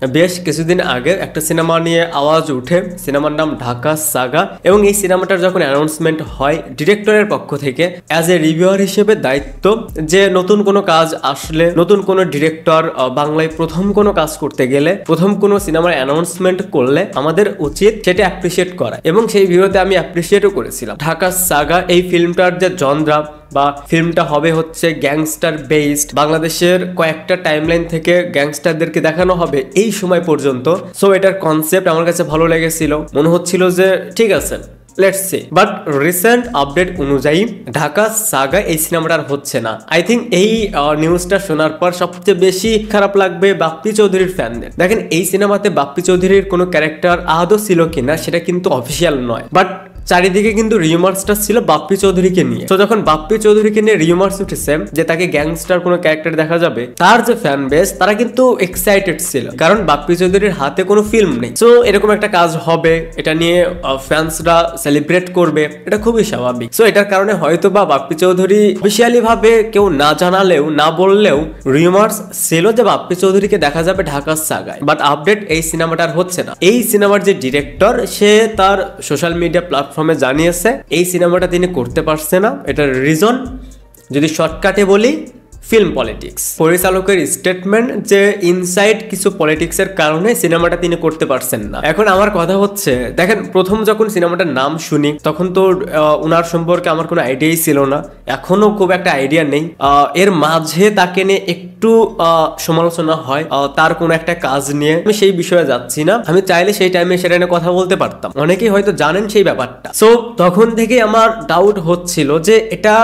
বেশ কিছুদিন আগে একটা সিনেমা নিয়ে আওয়াজ উঠে, সিনেমার নাম ঢাকা সাগা। এবং এই সিনেমাটার যখন অ্যানাউন্সমেন্ট হয় ডিরেক্টরের পক্ষ থেকে অ্যাজ এ রিভিউয়ার হিসেবে দায়িত্ব যে নতুন কোনো কাজ আসলে, নতুন কোনো ডিরেক্টর বাংলায় প্রথম কোনো কাজ করতে গেলে, প্রথম কোনো সিনেমার অ্যানাউন্সমেন্ট করলে আমাদের উচিত সেটা অ্যাপ্রিসিয়েট করা। এবং সেই ভিডিওতে আমি অ্যাপ্রিসিয়েটও করেছিলাম। ঢাকা সাগা এই ফিল্মটার যে জনরা বা ফিল্মটা হবে হচ্ছে গ্যাংস্টার বেসড, বাংলাদেশের কয়েকটা টাইমলাইন থেকে গ্যাংস্টারদেরকে দেখানো হবে এই সময় পর্যন্ত। সো এটার কনসেপ্ট আমার কাছে ভালো লেগেছিল, মনে হচ্ছিল যে ঠিক আছে let's see. But recent update অনুযায়ী ঢাকা সাগা এই সিনেমাটার হচ্ছে না। আই থিঙ্ক এই নিউজটা শোনার পর সবচেয়ে বেশি খারাপ লাগবে বাপ্পি চৌধুরীর ফ্যানদের। দেখেন এই সিনেমাতে বাপ্পি চৌধুরীর কোনো ক্যারেক্টার আদৌ ছিল কিনা সেটা কিন্তু অফিসিয়াল নয়, বাট চারিদিকে কিন্তু রিউমার্সটা ছিল বাপ্পি চৌধুরীকে নিয়ে। তো যখন বাপ্পি চৌধুরীকে নিয়ে রিউমার্স উঠেছে যে তাকে গ্যাংস্টার কোনো ক্যারেক্টার দেখা যাবে, তার যে ফ্যান বেস তারা কিন্তু এক্সাইটেড ছিল, কারণ বাপ্পি চৌধুরীর হাতে কোনো ফিল্ম নেই। সো এরকম একটা কাজ হবে, এটা নিয়ে ফ্যান্সরা সেলিব্রেট করবে, এটা খুবই স্বাভাবিক। সো এটার কারণে হয়তো বা বাপ্পি চৌধুরী অফিসিয়ালি ভাবে কেউ না জানালেও না বললেও রিউমার্স ছিল যে বাপ্পি চৌধুরীকে দেখা যাবে ঢাকা সাগায়। বাট আপডেট এই সিনেমাটার হচ্ছে না। এই সিনেমার যে ডিরেক্টর সে তার সোশ্যাল মিডিয়া প্ল্যাটফর্মে জানিয়েছে এই সিনেমাটা তিনি করতে পারছে না। এটার রিজন যদি শর্টকাটে বলি, ফিল্ম পলিটিক্স। পরিচালকের স্টেটমেন্ট যে ইনসাইড কিছু পলিটিক্সের কারণে সিনেমাটা তিনি করতে পারছেন না। এখন আমার কথা হচ্ছে, দেখেন প্রথম যখন সিনেমাটার নাম শুনি তখন তো ওনার সম্পর্কে আমার কোনো আইডিয়াই ছিল না, এখনো খুব একটা আইডিয়া নেই। এর মাঝে তাকে নিয়ে একটু সমালোচনা হয় তার কোনো একটা কাজ নিয়ে, আমি সেই বিষয়ে যাচ্ছি না। আমি চাইলে সেই টাইমে সেটা নিয়ে কথা বলতে পারতাম, অনেকেই হয়তো জানেন সেই ব্যাপারটা। সো তখন থেকে আমার ডাউট হচ্ছিল যে এটা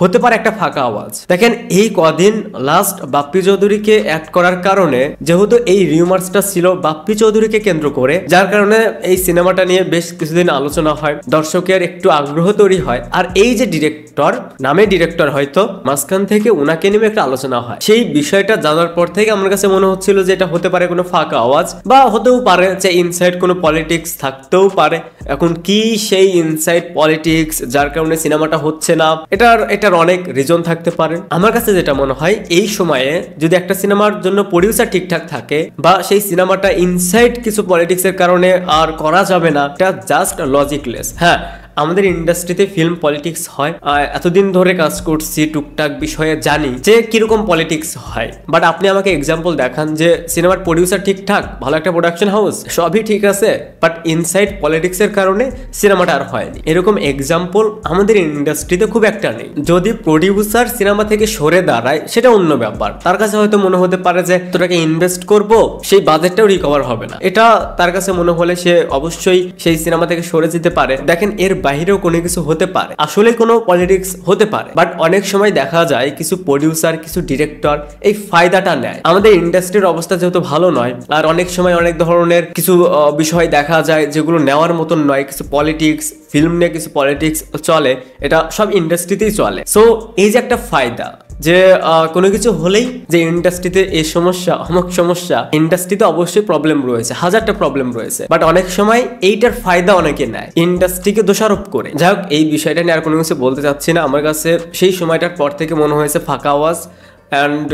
হতে পারে একটা ফাঁকা আওয়াজ। দেখেন এই কদিন লাস্ট বাপ্পি চৌধুরীকে অ্যাড করার কারণে, যেহেতু এই রিউমার্সটা ছিল বাপ্পি চৌধুরীকে কেন্দ্র করে, যার কারণে এই সিনেমাটা নিয়ে বেশ কিছুদিন আলোচনা হয়, দর্শকের একটু আগ্রহ তৈরি হয়। আর এই যে ডিরেক্টর, নামে ডিরেক্টর হয়তো মাঝখান থেকে ওনাকে নিয়ে একটা আলোচনা হয়। সেই বিষয়টা জানার পর থেকে আমার কাছে মনে হচ্ছিল যে এটা হতে পারে কোনো ফাঁকা আওয়াজ, বা হতেও পারে যে ইনসাইড কোনো পলিটিক্স থাকতেও পারে। এখন কি সেই ইনসাইড পলিটিক্স যার কারণে সিনেমাটা হচ্ছে না, এটার অনেক রিজন থাকতে পারে। আমার কাছে যেটা মনে হয়, এই সময়ে যদি একটা সিনেমার জন্য প্রডিউসার ঠিকঠাক থাকে বা সেই সিনেমাটা ইনসাইড কিছু পলিটিক্সের কারণে আর করা যাবে না, এটা জাস্ট লজিকলেস। হ্যাঁ, আমাদের ইন্ডাস্ট্রিতে ফিল্ম পলিটিক্স হয়, এতদিন ধরে কাজ করছি, টুকটাক বিষয়ে জানি যে কিরকম পলিটিক্স হয়। বাট আপনি আমাকে এক্সাম্পল দেখান যে সিনেমার প্রডিউসার ঠিকঠাক, ভালো একটা প্রোডাকশন হাউস, সবই ঠিক আছে, বাট ইনসাইড পলিটিক্সের কারণে সিনেমাটা আর হয়নি। এরকম এক্সাম্পল আমাদের ইন্ডাস্ট্রিতে খুব একটা নেই। যদি প্রডিউসার সিনেমা থেকে সরে দাঁড়ায় সেটা অন্য ব্যাপার, তার কাছে হয়তো মনে হতে পারে যে তোটাকে ইনভেস্ট করব, সেই বাজেটটাও রিকভার হবে না, এটা তার কাছে মনে হলে সে অবশ্যই সেই সিনেমা থেকে সরে যেতে পারে। দেখেন এর বাহিরেও কোনো কিছু হতে পারে, আসলে কোনো পলিটিক্স হতে পারে। বাট অনেক সময় দেখা যায় কিছু প্রডিউসার, কিছু ডিরেক্টর এই ফায়দাটা নেয়। আমাদের ইন্ডাস্ট্রির অবস্থা যেহেতু ভালো নয়, আর অনেক সময় অনেক ধরনের কিছু বিষয় দেখা যায় যেগুলো নেওয়ার মতন নয়, কিছু পলিটিক্স, ফিল্ম নিয়ে কিছু পলিটিক্স চলে, এটা সব ইন্ডাস্ট্রিতেই চলে। সো এই যে একটা ফায়দা যে কোনো কিছু হলেই যে ইন্ডাস্ট্রিতে এই সমস্যা, অমুক সমস্যা, ইন্ডাস্ট্রিতে অবশ্যই প্রবলেম রয়েছে, হাজারটা প্রবলেম রয়েছে, বাট অনেক সময় এইটার ফায়দা অনেকে নেয় ইন্ডাস্ট্রিকে দোষারোপ করে। যাই হোক, এই বিষয়টা নিয়ে আর কোনো কিছু বলতে চাচ্ছি না। আমার কাছে সেই সময়টার পর থেকে মনে হয়েছে ফাঁকা আওয়াজ, অ্যান্ড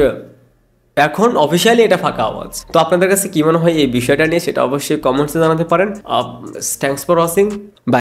এখন অফিসিয়ালি এটা ফাঁকা আওয়াজ। তো আপনাদের কাছে কি মনে হয় এই বিষয়টা নিয়ে, সেটা অবশ্যই কমেন্টসে জানাতে পারেন। Thanks for watching, by.